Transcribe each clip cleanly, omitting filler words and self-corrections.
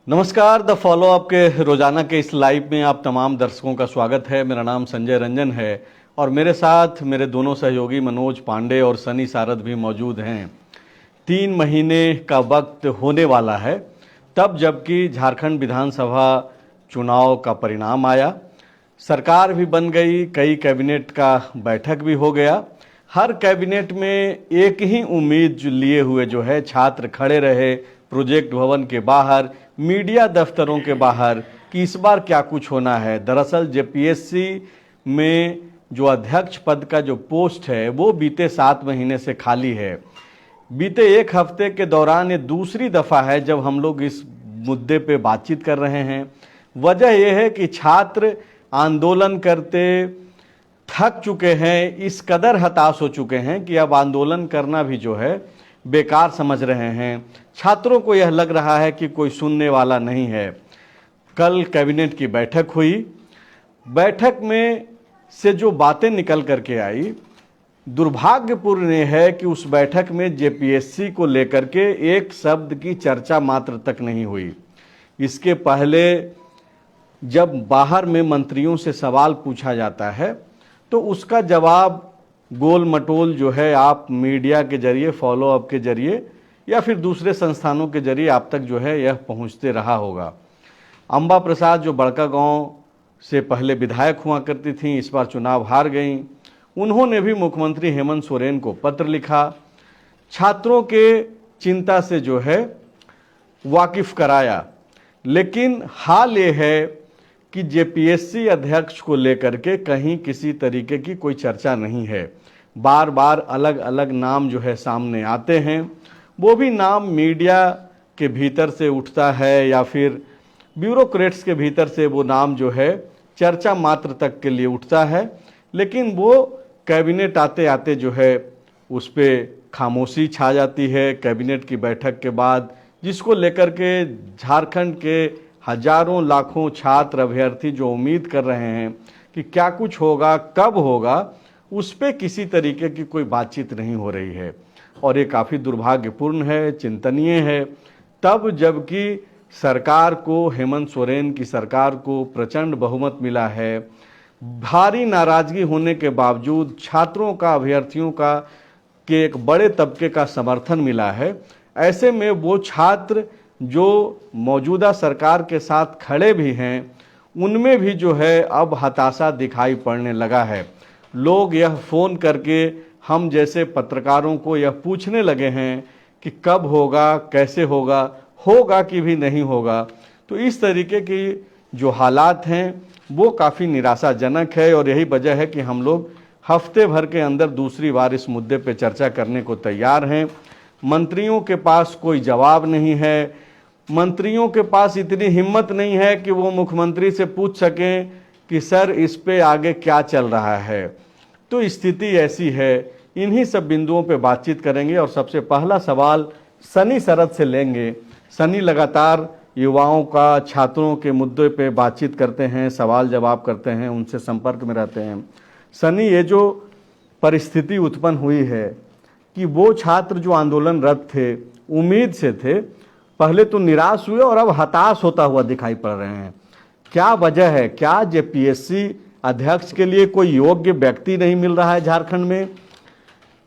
नमस्कार। The follow up के रोजाना के इस लाइव में आप तमाम दर्शकों का स्वागत है। मेरा नाम संजय रंजन है और मेरे साथ मेरे दोनों सहयोगी मनोज पांडे और सनी सारद भी मौजूद हैं। 3 महीने का वक्त होने वाला है तब जबकि झारखंड विधानसभा चुनाव का परिणाम आया, सरकार भी बन गई, कई कैबिनेट का बैठक भी हो गया। हर कैबिनेट में एक ही उम्मीद लिए हुए जो है छात्र खड़े रहे प्रोजेक्ट भवन के बाहर, मीडिया दफ्तरों के बाहर कि इस बार क्या कुछ होना है। दरअसल जेपीएससी में जो अध्यक्ष पद का जो पोस्ट है वो बीते 7 महीने से खाली है। बीते 1 हफ्ते के दौरान ये दूसरी दफ़ा है जब हम लोग इस मुद्दे पे बातचीत कर रहे हैं। वजह यह है कि छात्र आंदोलन करते थक चुके हैं, इस कदर हताश हो चुके हैं कि अब आंदोलन करना भी जो है बेकार समझ रहे हैं। छात्रों को यह लग रहा है कि कोई सुनने वाला नहीं है। कल कैबिनेट की बैठक हुई, बैठक में से जो बातें निकल करके आई, दुर्भाग्यपूर्ण है कि उस बैठक में जेपीएससी को लेकर के एक शब्द की चर्चा मात्र तक नहीं हुई। इसके पहले जब बाहर में मंत्रियों से सवाल पूछा जाता है तो उसका जवाब गोल मटोल जो है आप मीडिया के जरिए, फॉलो अप के जरिए या फिर दूसरे संस्थानों के जरिए आप तक जो है यह पहुंचते रहा होगा। अंबा प्रसाद जो बड़कागांव से पहले विधायक हुआ करती थीं, इस बार चुनाव हार गईं। उन्होंने भी मुख्यमंत्री हेमंत सोरेन को पत्र लिखा, छात्रों के चिंता से जो है वाकिफ कराया। लेकिन हाल ये है कि जेपीएससी अध्यक्ष को लेकर के कहीं किसी तरीके की कोई चर्चा नहीं है। बार बार अलग अलग नाम जो है सामने आते हैं, वो भी नाम मीडिया के भीतर से उठता है या फिर ब्यूरोक्रेट्स के भीतर से वो नाम जो है चर्चा मात्र तक के लिए उठता है, लेकिन वो कैबिनेट आते आते जो है उस पर खामोशी छा जाती है। कैबिनेट की बैठक के बाद जिसको लेकर के झारखंड के हजारों लाखों छात्र अभ्यर्थी जो उम्मीद कर रहे हैं कि क्या कुछ होगा, कब होगा, उस पर किसी तरीके की कोई बातचीत नहीं हो रही है और ये काफ़ी दुर्भाग्यपूर्ण है, चिंतनीय है। तब जबकि सरकार को, हेमंत सोरेन की सरकार को प्रचंड बहुमत मिला है, भारी नाराजगी होने के बावजूद छात्रों का, अभ्यर्थियों का के एक बड़े तबके का समर्थन मिला है। ऐसे में वो छात्र जो मौजूदा सरकार के साथ खड़े भी हैं, उनमें भी जो है अब हताशा दिखाई पड़ने लगा है। लोग यह फ़ोन करके हम जैसे पत्रकारों को यह पूछने लगे हैं कि कब होगा, कैसे होगा, होगा कि भी नहीं होगा। तो इस तरीके की जो हालात हैं वो काफ़ी निराशाजनक है और यही वजह है कि हम लोग हफ्ते भर के अंदर दूसरी बार इस मुद्दे पे चर्चा करने को तैयार हैं। मंत्रियों के पास कोई जवाब नहीं है, मंत्रियों के पास इतनी हिम्मत नहीं है कि वो मुख्यमंत्री से पूछ सकें कि सर इस पे आगे क्या चल रहा है। तो स्थिति ऐसी है। इन्हीं सब बिंदुओं पे बातचीत करेंगे और सबसे पहला सवाल सनी सरद से लेंगे। सनी लगातार युवाओं का, छात्रों के मुद्दे पे बातचीत करते हैं, सवाल जवाब करते हैं, उनसे संपर्क में रहते हैं। सनी, ये जो परिस्थिति उत्पन्न हुई है कि वो छात्र जो आंदोलनरत थे, उम्मीद से थे, पहले तो निराश हुए और अब हताश होता हुआ दिखाई पड़ रहे हैं। क्या वजह है? क्या जेपीएससी अध्यक्ष के लिए कोई योग्य व्यक्ति नहीं मिल रहा है झारखंड में?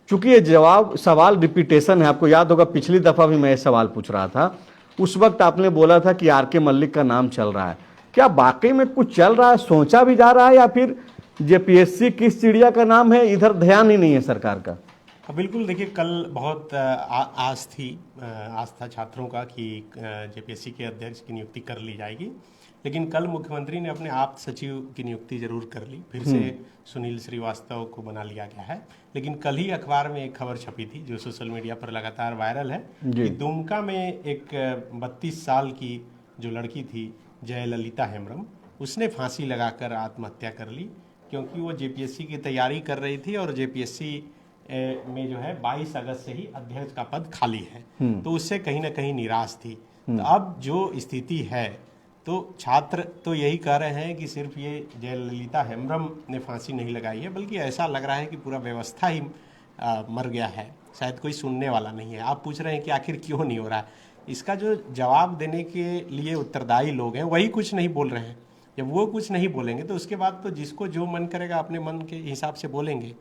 चूंकि ये सवाल रिपीटेशन है, आपको याद होगा पिछली दफा भी मैं ये सवाल पूछ रहा था, उस वक्त आपने बोला था कि आर.के. मल्लिक का नाम चल रहा है। क्या वाकई में कुछ चल रहा है, सोचा भी जा रहा है, या फिर जेपीएससी किस चिड़िया का नाम है, इधर ध्यान ही नहीं है सरकार का? बिल्कुल, देखिए कल बहुत आस था छात्रों का कि जेपीएससी के अध्यक्ष की नियुक्ति कर ली जाएगी, लेकिन कल मुख्यमंत्री ने अपने आप सचिव की नियुक्ति जरूर कर ली। फिर से सुनील श्रीवास्तव को बना लिया गया है। लेकिन कल ही अखबार में एक खबर छपी थी जो सोशल मीडिया पर लगातार वायरल है कि दुमका में एक 32 साल की जो लड़की थी, जयललिता हेम्ब्रम, उसने फांसी लगाकर आत्महत्या कर ली क्योंकि वो जेपीएससी की तैयारी कर रही थी और जेपीएससी में जो है 22 अगस्त से ही अध्यक्ष का पद खाली है, तो उससे कहीं ना कहीं निराश थी। तो अब जो स्थिति है, तो छात्र तो यही कह रहे हैं कि सिर्फ ये जयललिता हेम्ब्रम ने फांसी नहीं लगाई है, बल्कि ऐसा लग रहा है कि पूरा व्यवस्था ही मर गया है, शायद कोई सुनने वाला नहीं है। आप पूछ रहे हैं कि आखिर क्यों नहीं हो रहा है। इसका जो जवाब देने के लिए उत्तरदायी लोग हैं वही कुछ नहीं बोल रहे हैं। जब वो कुछ नहीं बोलेंगे तो उसके बाद तो जिसको जो मन करेगा अपने मन के हिसाब से बोलेंगे।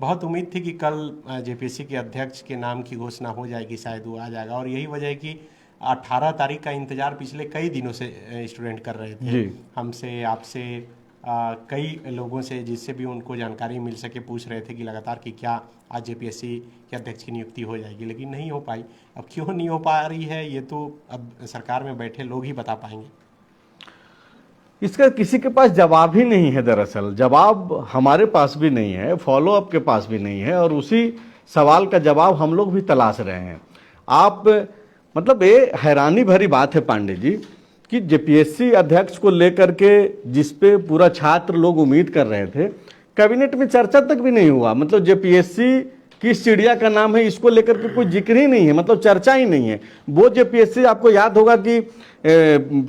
बहुत उम्मीद थी कि कल जेपीएससी के अध्यक्ष के नाम की घोषणा हो जाएगी, शायद वो आ जाएगा, और यही वजह है कि 18 तारीख का इंतजार पिछले कई दिनों से स्टूडेंट कर रहे थे। हमसे, आपसे, कई लोगों से जिससे भी उनको जानकारी मिल सके पूछ रहे थे कि लगातार कि क्या आज जेपीएससी के अध्यक्ष की नियुक्ति हो जाएगी, लेकिन नहीं हो पाई। अब क्यों नहीं हो पा रही है ये तो अब सरकार में बैठे लोग ही बता पाएंगे। इसका किसी के पास जवाब ही नहीं है। दरअसल जवाब हमारे पास भी नहीं है, फॉलो अप के पास भी नहीं है, और उसी सवाल का जवाब हम लोग भी तलाश रहे हैं। आप मतलब ये हैरानी भरी बात है पांडे जी कि जेपीएससी अध्यक्ष को लेकर के जिस पे पूरा छात्र लोग उम्मीद कर रहे थे, कैबिनेट में चर्चा तक भी नहीं हुआ। मतलब जेपीएससी किस चिड़िया का नाम है इसको लेकर के कोई जिक्र ही नहीं है, मतलब चर्चा ही नहीं है। वो जेपीएससी, आपको याद होगा कि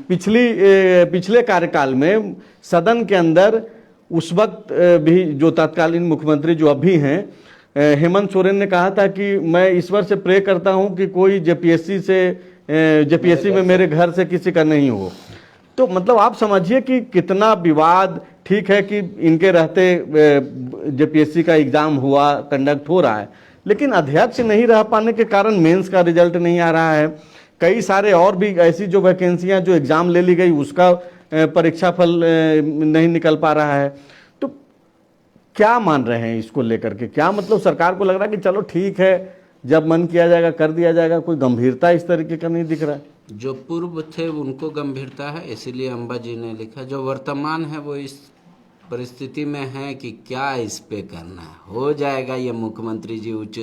पिछले कार्यकाल में सदन के अंदर उस वक्त भी जो तत्कालीन मुख्यमंत्री जो अभी हैं हेमंत सोरेन ने कहा था कि मैं ईश्वर से प्रे करता हूं कि कोई जेपीएससी में मेरे घर से किसी का नहीं हो। तो मतलब आप समझिए कि कितना विवाद। ठीक है कि इनके रहते जेपीएससी का एग्जाम हुआ, कंडक्ट हो रहा है, लेकिन अध्यक्ष नहीं रह पाने के कारण मेंस का रिजल्ट नहीं आ रहा है। कई सारे और भी ऐसी जो वैकेंसियां जो एग्जाम ले ली गई उसका परीक्षा फल नहीं निकल पा रहा है। तो क्या मान रहे हैं इसको लेकर के? क्या मतलब सरकार को लग रहा है कि चलो ठीक है, जब मन किया जाएगा कर दिया जाएगा? कोई गंभीरता इस तरीके का नहीं दिख रहा है। जो पूर्व थे उनको गंभीरता है, इसीलिए अंबा जी ने लिखा। जो वर्तमान है वो इस परिस्थिति में है कि क्या इस पे करना है। हो जाएगा ये मुख्यमंत्री जी, उच्च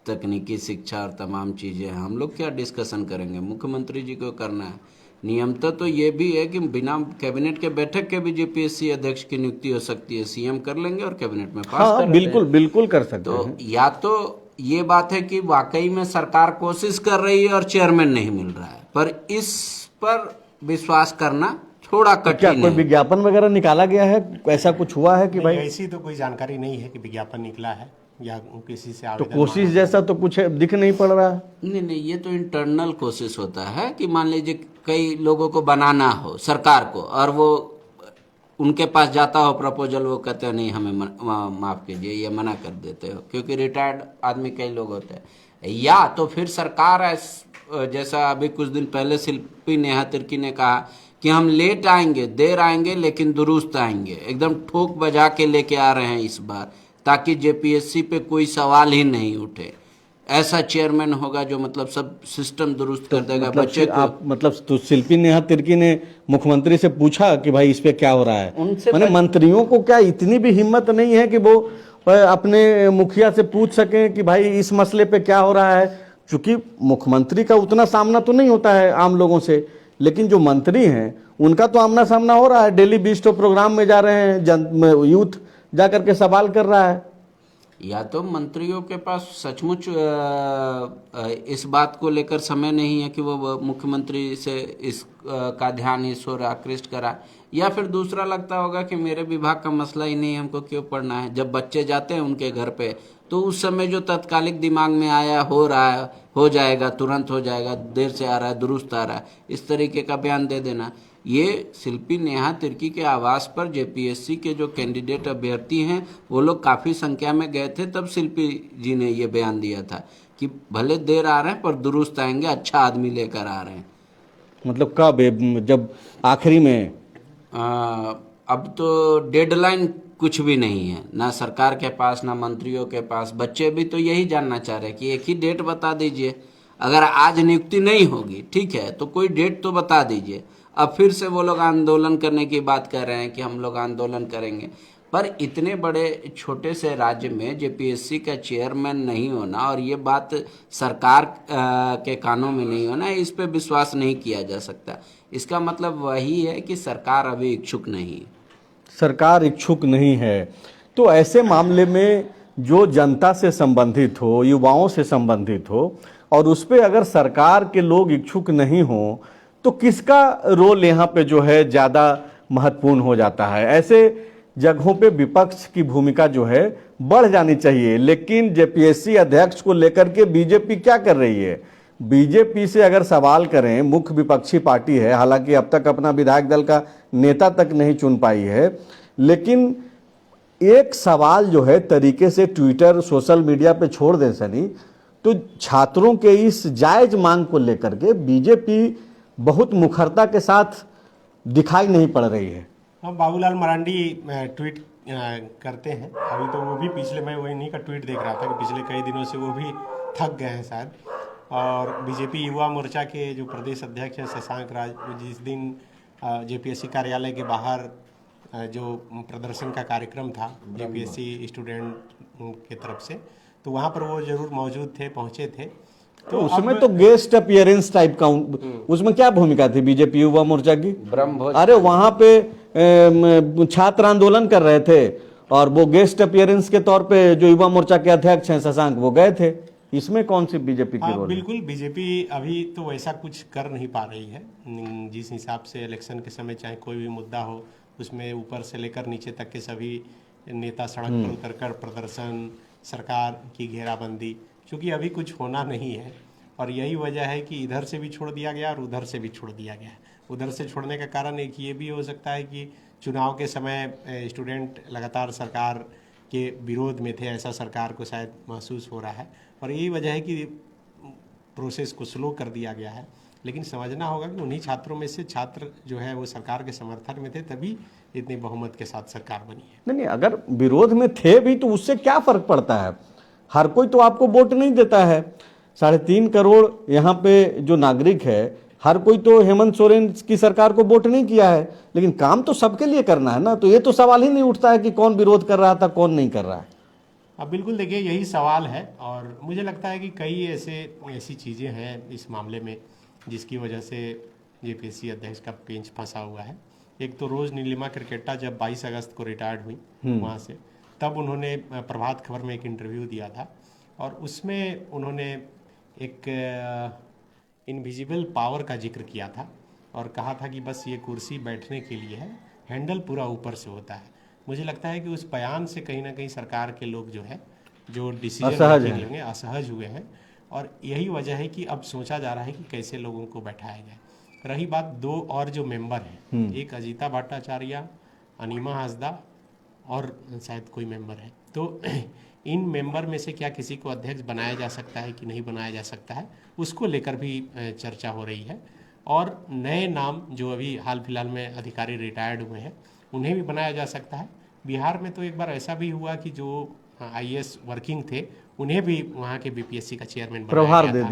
तकनीकी शिक्षा और तमाम चीज़ें हैं, हम लोग क्या डिस्कशन करेंगे, मुख्यमंत्री जी को करना है। नियमतः तो ये भी है कि बिना कैबिनेट के बैठक के भी जेपीएससी अध्यक्ष की नियुक्ति हो सकती है। सीएम कर लेंगे और कैबिनेट में पास कर बिल्कुल बिल्कुल कर सकते तो हैं। या तो ये बात है कि वाकई में सरकार कोशिश कर रही है और चेयरमैन नहीं मिल रहा है, पर इस पर विश्वास करना थोड़ा कठिन है। क्या कोई विज्ञापन वगैरह निकाला गया है? ऐसा कुछ हुआ है कि भाई? ऐसी तो कोई जानकारी नहीं है कि विज्ञापन निकला है या किसी से तो आवेदन कोशिश जैसा तो कुछ दिख नहीं पड़ रहा है। नहीं, ये तो इंटरनल कोशिश होता है कि मान लीजिए कई लोगों को बनाना हो सरकार को, और वो उनके पास जाता हो प्रपोजल, वो कहते हैं नहीं हमें माफ कीजिए, ये मना कर देते हो, क्योंकि रिटायर्ड आदमी कई लोग होते हैं। या तो फिर सरकार जैसा अभी कुछ दिन पहले शिल्पी नेहा तिर्की ने कहा कि हम लेट आएंगे, देर आएंगे, लेकिन दुरुस्त आएंगे, एकदम ठोक बजा के लेके आ रहे हैं इस बार, ताकि जेपीएससी पे कोई सवाल ही नहीं उठे। ऐसा चेयरमैन होगा जो मतलब सब सिस्टम दुरुस्त कर देगा। मतलब बच्चे को आप मतलब तो शिल्पी नेहा तिर्की ने मुख्यमंत्री से पूछा कि भाई इस पे क्या हो रहा है? उनसे माने मंत्रियों को क्या इतनी भी हिम्मत नहीं है कि वो अपने मुखिया से पूछ सकें कि भाई इस मसले पे क्या हो रहा है? क्योंकि मुख्यमंत्री का उतना सामना तो नहीं होता है आम लोगों से, लेकिन जो मंत्री हैं उनका तो आमना सामना हो रहा है। डेली 20 प्रोग्राम में जा रहे हैं, यूथ जा करके सवाल कर रहा है। या तो मंत्रियों के पास सचमुच इस बात को लेकर समय नहीं है कि वो मुख्यमंत्री से इस का ध्यान इस ओर आकृष्ट करा, या फिर दूसरा लगता होगा कि मेरे विभाग का मसला ही नहीं है, हमको क्यों पढ़ना है। जब बच्चे जाते हैं उनके घर पे तो उस समय जो तत्कालिक दिमाग में आया हो रहा है, हो जाएगा, तुरंत हो जाएगा, देर से आ रहा है, दुरुस्त आ रहा है, इस तरीके का बयान दे देना। ये शिल्पी नेहा तिर्की के आवास पर जेपीएससी के जो कैंडिडेट अभ्यर्थी हैं वो लोग काफ़ी संख्या में गए थे, तब शिल्पी जी ने ये बयान दिया था कि भले देर आ रहे हैं पर दुरुस्त आएंगे, अच्छा आदमी लेकर आ रहे हैं। मतलब कब? जब आखिरी में? अब तो डेडलाइन कुछ भी नहीं है, ना सरकार के पास ना मंत्रियों के पास। बच्चे भी तो यही जानना चाह रहे हैं कि एक ही डेट बता दीजिए, अगर आज नियुक्ति नहीं होगी ठीक है तो कोई डेट तो बता दीजिए। अब फिर से वो लोग आंदोलन करने की बात कर रहे हैं कि हम लोग आंदोलन करेंगे, पर इतने बड़े छोटे से राज्य में जेपीएससी का चेयरमैन नहीं होना और ये बात सरकार के कानों में नहीं होना, इस पे विश्वास नहीं किया जा सकता। इसका मतलब वही है कि सरकार अभी इच्छुक नहीं, सरकार इच्छुक नहीं है। तो ऐसे मामले में जो जनता से संबंधित हो, युवाओं से संबंधित हो, और उस पर अगर सरकार के लोग इच्छुक नहीं हो तो किसका रोल यहाँ पे जो है ज़्यादा महत्वपूर्ण हो जाता है? ऐसे जगहों पे विपक्ष की भूमिका जो है बढ़ जानी चाहिए। लेकिन जेपीएससी अध्यक्ष को लेकर के बीजेपी क्या कर रही है? बीजेपी से अगर सवाल करें, मुख्य विपक्षी पार्टी है, हालांकि अब तक अपना विधायक दल का नेता तक नहीं चुन पाई है, लेकिन एक सवाल जो है तरीके से ट्विटर सोशल मीडिया पे छोड़ दें सनी, तो छात्रों के इस जायज मांग को लेकर के बीजेपी बहुत मुखरता के साथ दिखाई नहीं पड़ रही है। हम बाबूलाल मरांडी ट्वीट करते हैं, अभी तो वो भी पिछले, मैं वही नहीं का ट्वीट देख रहा था कि पिछले कई दिनों से वो भी थक गए हैं शायद। और बीजेपी युवा मोर्चा के जो प्रदेश अध्यक्ष हैं शशांक राज, जिस दिन जेपीएससी कार्यालय के बाहर जो प्रदर्शन का कार्यक्रम था जेपीएससी स्टूडेंट के तरफ से, तो वहाँ पर वो जरूर मौजूद थे, पहुँचे थे। तो उसमें तो गेस्ट अपीयरेंस टाइप का, उसमें क्या भूमिका थी बीजेपी युवा मोर्चा की? ब्रह्मभोज। अरे वहां पे छात्र आंदोलन कर रहे थे और वो गेस्ट अपीयरेंस के तौर पे जो युवा मोर्चा के अध्यक्ष हैं शशांक, वो गए थे। इसमें कौन सी बीजेपी की रोल? बिल्कुल, बीजेपी अभी तो वैसा कुछ कर नहीं पा रही है। जिस हिसाब से इलेक्शन के समय चाहे कोई भी मुद्दा हो, उसमें ऊपर से लेकर नीचे तक के सभी नेता सड़क पर उतरकर प्रदर्शन, सरकार की घेराबंदी, क्योंकि अभी कुछ होना नहीं है। और यही वजह है कि इधर से भी छोड़ दिया गया और उधर से भी छोड़ दिया गया। उधर से छोड़ने का कारण एक ये भी हो सकता है कि चुनाव के समय स्टूडेंट लगातार सरकार के विरोध में थे, ऐसा सरकार को शायद महसूस हो रहा है, और यही वजह है कि प्रोसेस को स्लो कर दिया गया है। लेकिन समझना होगा कि उन्हीं छात्रों में से छात्र जो है वो सरकार के समर्थन में थे, तभी इतने बहुमत के साथ सरकार बनी है। नहीं, अगर विरोध में थे भी तो उससे क्या फर्क पड़ता है? हर कोई तो आपको वोट नहीं देता है। 3.5 करोड़ यहाँ पे जो नागरिक है, हर कोई तो हेमंत सोरेन की सरकार को वोट नहीं किया है, लेकिन काम तो सबके लिए करना है ना। तो ये तो सवाल ही नहीं उठता है कि कौन विरोध कर रहा था, कौन नहीं कर रहा है। अब बिल्कुल देखिए, यही सवाल है। और मुझे लगता है कि कई ऐसी चीज़ें हैं इस मामले में जिसकी वजह से जेपीएससी अध्यक्ष का पेंच फंसा हुआ है। एक तो रोज नीलिमा क्रिकेटा जब 22 अगस्त को रिटायर्ड हुई वहाँ से, तब उन्होंने प्रभात खबर में एक इंटरव्यू दिया था, और उसमें उन्होंने एक इनविजिबल पावर का जिक्र किया था और कहा था कि बस ये कुर्सी बैठने के लिए है, हैंडल पूरा ऊपर से होता है। मुझे लगता है कि उस बयान से कहीं ना कहीं सरकार के लोग जो डिसीजन लेंगे असहज हुए हैं, और यही वजह है कि अब सोचा जा रहा है कि कैसे लोगों को बैठाया जाए। रही बात दो और जो मेंबर हैं, एक अजीता भट्टाचार्य, अनीमा हासदा और शायद कोई मेंबर है, तो इन मेंबर में से क्या किसी को अध्यक्ष बनाया जा सकता है कि नहीं बनाया जा सकता है, उसको लेकर भी चर्चा हो रही है। और नए नाम जो अभी हाल फिलहाल में अधिकारी रिटायर्ड हुए हैं, उन्हें भी बनाया जा सकता है। बिहार में तो एक बार ऐसा भी हुआ कि जो आईएएस वर्किंग थे, उन्हें भी वहाँ के बीपीएससी का चेयरमैन प्रभार दे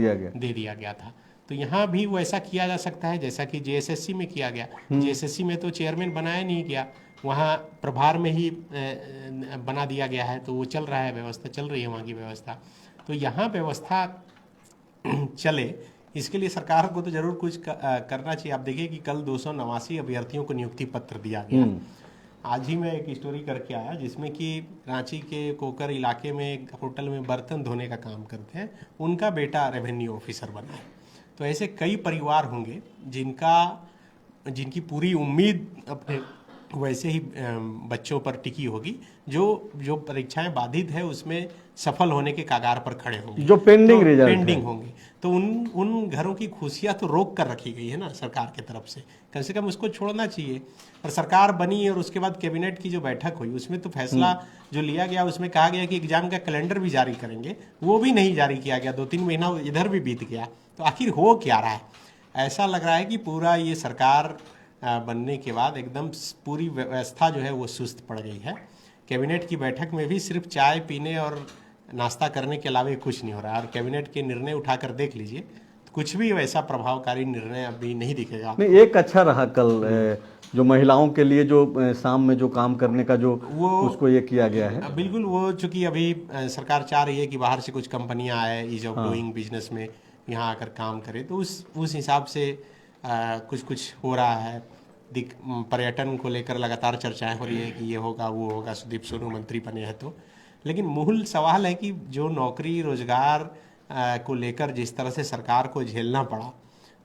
दिया गया था। तो यहाँ भी वो ऐसा किया जा सकता है जैसा कि जेएसएससी में किया गया। जेएसएससी में तो चेयरमैन बनाया नहीं गया, वहाँ प्रभार में ही बना दिया गया है, तो वो चल रहा है, व्यवस्था चल रही है वहाँ की व्यवस्था। तो यहाँ व्यवस्था चले, इसके लिए सरकार को तो जरूर कुछ करना चाहिए। आप देखिए कि कल 289 अभ्यर्थियों को नियुक्ति पत्र दिया गया। आज ही मैं एक स्टोरी करके आया जिसमें कि रांची के कोकर इलाके में एक होटल में बर्तन धोने का काम करते हैं, उनका बेटा रेवेन्यू ऑफिसर बना है। तो ऐसे कई परिवार होंगे जिनकी पूरी उम्मीद अपने वैसे ही बच्चों पर टिकी होगी, जो परीक्षाएं बाधित है उसमें सफल होने के कागार पर खड़े होंगे, जो पेंडिंग होंगे। तो उन घरों की खुशियां तो रोक कर रखी गई है ना सरकार की तरफ से कम उसको छोड़ना चाहिए। और सरकार बनी और उसके बाद कैबिनेट की जो बैठक हुई, उसमें तो फैसला जो लिया गया, उसमें कहा गया कि एग्जाम का कैलेंडर भी जारी करेंगे, वो भी नहीं जारी किया गया। 2-3 महीना इधर भी बीत गया। तो आखिर हो क्या रहा है? ऐसा लग रहा है कि पूरा ये सरकार बनने के बाद एकदम पूरी व्यवस्था जो है वो सुस्त पड़ गई है। कैबिनेट की बैठक में भी सिर्फ चाय पीने और नाश्ता करने के अलावा कुछ नहीं हो रहा है। और कैबिनेट के निर्णय उठाकर देख लीजिए, कुछ भी वैसा प्रभावकारी निर्णय अभी नहीं दिखेगा। नहीं, एक अच्छा रहा कल जो महिलाओं के लिए जो शाम में जो काम करने का जो उसको ये किया गया है। बिल्कुल, वो चूंकि अभी सरकार चाह रही है कि बाहर से कुछ कंपनियां आए ईज ऑफ डूइंग बिजनेस में, यहाँ आकर काम करे, तो उस हिसाब से कुछ हो रहा है। पर्यटन को लेकर लगातार चर्चाएं हो रही है कि ये होगा वो होगा, सुदीप सोनू मंत्री बने हैं तो। लेकिन मूल सवाल है कि जो नौकरी रोजगार को लेकर जिस तरह से सरकार को झेलना पड़ा,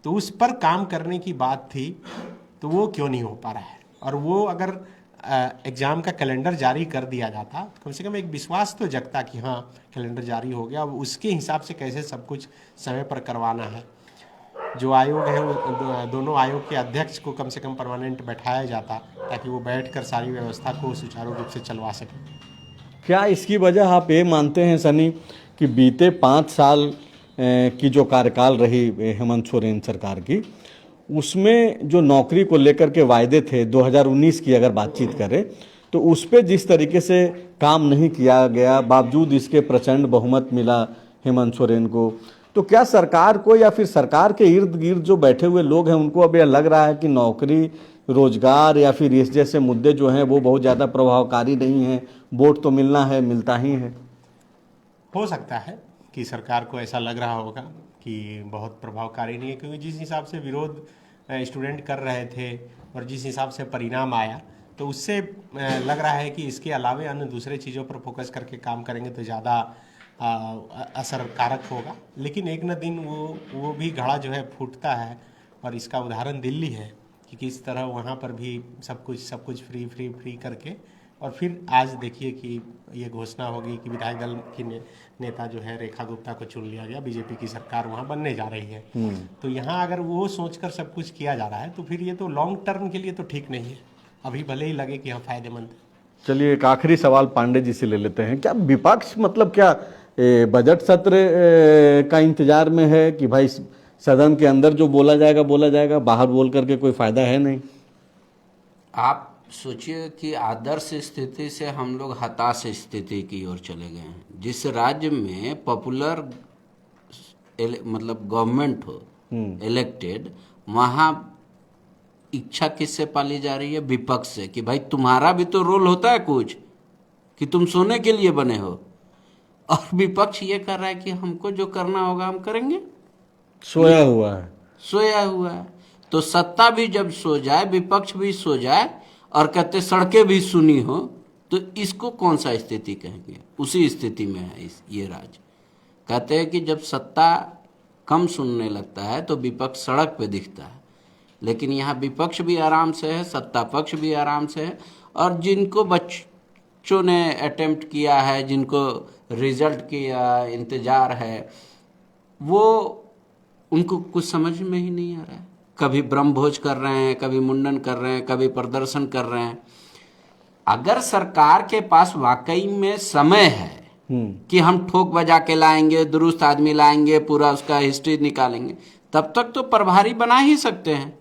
तो उस पर काम करने की बात थी, तो वो क्यों नहीं हो पा रहा है। और वो अगर एग्ज़ाम का कैलेंडर जारी कर दिया जाता तो कम से कम एक विश्वास तो जगता कि हाँ कैलेंडर जारी हो गया, अब उसके हिसाब से कैसे सब कुछ समय पर करवाना है। जो आयोग है वो दोनों आयोग के अध्यक्ष को कम से कम परमानेंट बैठाया जाता ताकि वो बैठकर सारी व्यवस्था को सुचारू रूप से चलवा सकें। क्या इसकी वजह आप ये मानते हैं सनी कि बीते 5 साल की जो कार्यकाल रही हेमंत सोरेन सरकार की, उसमें जो नौकरी को लेकर के वायदे थे 2019 की अगर बातचीत करें तो उस पे जिस तरीके से काम नहीं किया गया, बावजूद इसके प्रचंड बहुमत मिला हेमंत सोरेन को, तो क्या सरकार को या फिर सरकार के इर्द गिर्द जो बैठे हुए लोग हैं उनको अब यह लग रहा है कि नौकरी, रोजगार या फिर इस जैसे मुद्दे जो हैं वो बहुत ज़्यादा प्रभावकारी नहीं हैं, वोट तो मिलना है, मिलता ही है? हो सकता है कि सरकार को ऐसा लग रहा होगा कि बहुत प्रभावकारी नहीं है, क्योंकि जिस हिसाब से विरोध स्टूडेंट कर रहे थे और जिस हिसाब से परिणाम आया तो उससे लग रहा है कि इसके अलावे अन्य दूसरे चीज़ों पर फोकस करके काम करेंगे तो ज़्यादा असरकारक होगा। लेकिन एक न दिन वो भी घड़ा जो है फूटता है, और इसका उदाहरण दिल्ली है कि किस तरह वहाँ पर भी सब कुछ फ्री करके, और फिर आज देखिए कि ये घोषणा होगी कि विधायक दल की नेता जो है रेखा गुप्ता को चुन लिया गया, बीजेपी की सरकार वहाँ बनने जा रही है। तो यहाँ अगर वो सोचकर सब कुछ किया जा रहा है तो फिर ये तो लॉन्ग टर्म के लिए तो ठीक नहीं है, अभी भले ही लगे कि हाँ फायदेमंद है। चलिए एक आखिरी सवाल पांडे जी से ले लेते हैं। क्या विपक्ष मतलब क्या बजट सत्र का इंतजार में है कि भाई सदन के अंदर जो बोला जाएगा, बाहर बोल करके कोई फायदा है नहीं? आप सोचिए कि आदर्श स्थिति से हम लोग हताश स्थिति की ओर चले गए हैं। जिस राज्य में पॉपुलर मतलब गवर्नमेंट हो इलेक्टेड, वहाँ इच्छा किससे पाली जा रही है? विपक्ष से, कि भाई तुम्हारा भी तो रोल होता है कुछ, कि तुम सोने के लिए बने हो। और विपक्ष ये कर रहा है कि हमको जो करना होगा हम करेंगे, सोया हुआ है। तो सत्ता भी जब सो जाए, विपक्ष भी सो जाए और कहते सड़कें भी सुनी हो, तो इसको कौन सा स्थिति कहेंगे? उसी स्थिति में है ये राज्य। कहते हैं कि जब सत्ता कम सुनने लगता है तो विपक्ष सड़क पे दिखता है, लेकिन यहाँ विपक्ष भी आराम से है, सत्ता पक्ष भी आराम से है। और जिनको बच्चों ने अटेम्प्ट किया है, जिनको रिजल्ट किया इंतजार है, वो उनको कुछ समझ में ही नहीं आ रहा है। कभी ब्रह्मभोज कर रहे हैं, कभी मुंडन कर रहे हैं, कभी प्रदर्शन कर रहे हैं। अगर सरकार के पास वाकई में समय है कि हम ठोक बजा के लाएंगे, दुरुस्त आदमी लाएंगे, पूरा उसका हिस्ट्री निकालेंगे, तब तक तो प्रभारी बना ही सकते हैं।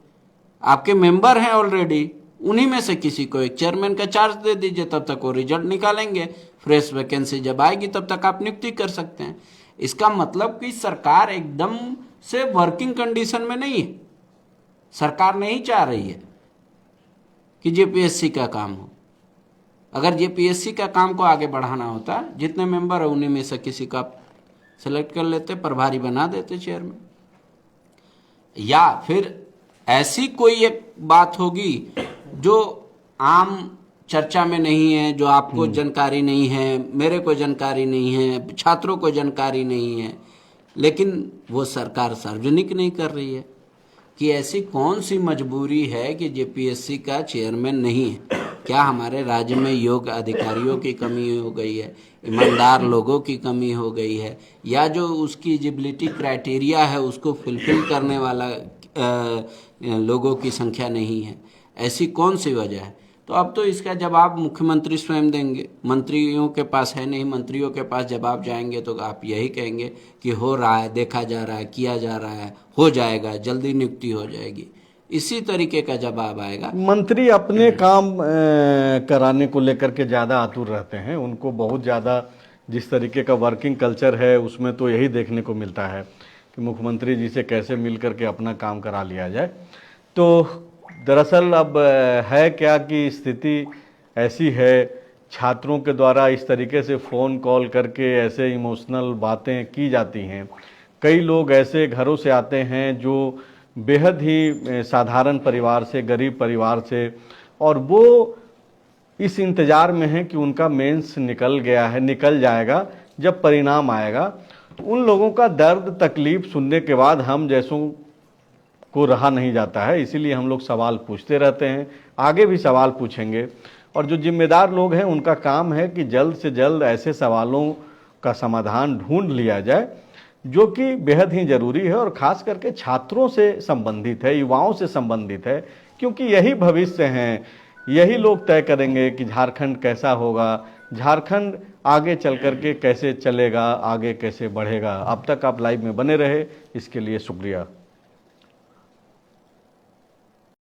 आपके मेंबर हैं ऑलरेडी, उन्हीं में से किसी को एक चेयरमैन का चार्ज दे दीजिए, तब तक वो रिजल्ट निकालेंगे। फ्रेश वैकेंसी जब आएगी तब तक आप नियुक्ति कर सकते हैं। इसका मतलब कि सरकार एकदम से वर्किंग कंडीशन में नहीं है। सरकार नहीं चाह रही है कि जेपीएससी का काम हो। अगर जेपीएससी का काम को आगे बढ़ाना होता, जितने मेंबर है उन्हीं में से किसी का सेलेक्ट कर लेते, प्रभारी बना देते चेयरमैन। या फिर ऐसी कोई एक बात होगी जो आम चर्चा में नहीं है, जो आपको जानकारी नहीं है, मेरे को जानकारी नहीं है, छात्रों को जानकारी नहीं है, लेकिन वो सरकार सार्वजनिक नहीं कर रही है। कि ऐसी कौन सी मजबूरी है कि जेपीएससी का चेयरमैन नहीं है? क्या हमारे राज्य में योग्य अधिकारियों की कमी हो गई है, ईमानदार लोगों की कमी हो गई है, या जो उसकी एलिजिबिलिटी क्राइटेरिया है उसको फुलफिल करने वाला लोगों की संख्या नहीं है? ऐसी कौन सी वजह है? तो अब तो इसका जवाब मुख्यमंत्री स्वयं देंगे। मंत्रियों के पास है नहीं, मंत्रियों के पास जब आप जाएंगे तो आप यही कहेंगे कि हो रहा है, देखा जा रहा है, किया जा रहा है, हो जाएगा, जल्दी नियुक्ति हो जाएगी। इसी तरीके का जवाब आएगा। मंत्री अपने काम कराने को लेकर के ज़्यादा आतुर रहते हैं। उनको बहुत ज़्यादा जिस तरीके का वर्किंग कल्चर है उसमें तो यही देखने को मिलता है कि मुख्यमंत्री जी से कैसे मिल करके अपना काम करा लिया जाए। तो दरअसल अब है क्या कि स्थिति ऐसी है, छात्रों के द्वारा इस तरीके से फ़ोन कॉल करके ऐसे इमोशनल बातें की जाती हैं। कई लोग ऐसे घरों से आते हैं जो बेहद ही साधारण परिवार से, गरीब परिवार से, और वो इस इंतज़ार में है कि उनका मेंस निकल जाएगा जब परिणाम आएगा। तो उन लोगों का दर्द तकलीफ सुनने के बाद हम जैसों को रहा नहीं जाता है, इसीलिए हम लोग सवाल पूछते रहते हैं, आगे भी सवाल पूछेंगे। और जो जिम्मेदार लोग हैं उनका काम है कि जल्द से जल्द ऐसे सवालों का समाधान ढूंढ लिया जाए जो कि बेहद ही जरूरी है और खास करके छात्रों से संबंधित है, युवाओं से संबंधित है, क्योंकि यही भविष्य हैं। यही लोग तय करेंगे कि झारखंड कैसा होगा, झारखंड आगे चल करके कैसे चलेगा, आगे कैसे बढ़ेगा। अब तक आप लाइव में बने रहे, इसके लिए शुक्रिया।